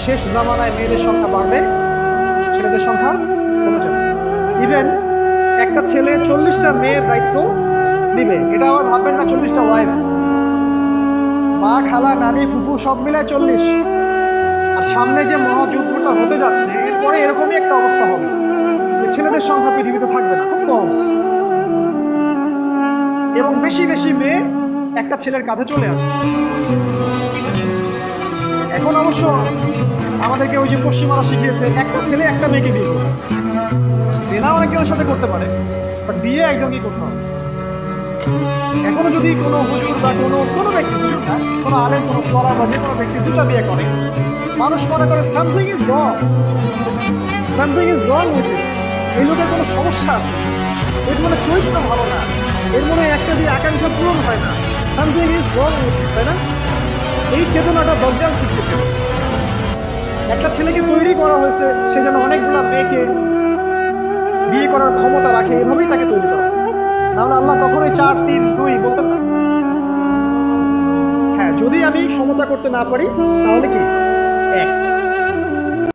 শেষ জামানায় মেয়েদের সংখ্যা বাড়বে, ছেলেদের সংখ্যা কমে যাবে। ইভেন একটা ছেলে 40টা মেয়ের দায়িত্ব নিবে, এটা আবার ভাববেন না 40টা ওয়াইফ, মা, খালা, নানি, ফুফু সব মিলায় 40। আর সামনে যে মহাযুদ্ধটা হতে যাচ্ছে, এরপরে এরকমই একটা অবস্থা হবে যে ছেলেদের সংখ্যা পৃথিবীতে থাকবে না, খুব কম, এবং বেশি বেশি মেয়ে একটা ছেলের কাঁধে চলে আসবে। এখন অবশ্য আমাদেরকে ওই যে পশ্চিমারা শিখিয়েছে একটা ছেলে একটা মেয়েকে বিয়ে করবে। জেনা অনেকজনের সাথে করতে পারে, বাট বিয়ে একজনকেই করতে হবে। এখনো যদি কোনো হুজুর বা কোনো ব্যক্তি, হুজুর না, কোনো আলেম, কোনো স্কলার বা যে কোনো ব্যক্তি দুটা বিয়ে করে, মানুষ মনে করে something is wrong, something is wrong with it, এই লোকের কোনো সমস্যা আছে, এর মনে চরিত্র ভালো না, এর মনে একটা দিয়ে আকাঙ্ক্ষা পূরণ হয় না, something is wrong with it, তাই না? এই চেতনাটা দজ্জাল শিখিয়েছে। একটা ছেলেকে তৈরি করা হয়েছে সে যেন অনেকগুলা মেয়েকে বিয়ে করার ক্ষমতা রাখে, এভাবেই তাকে তৈরি করা হয়েছে। নাহলে আল্লাহ কখনোই 4, 3, 2 বলতেন না। হ্যাঁ, যদি আমি সমতা করতে না পারি তাহলে কি 1।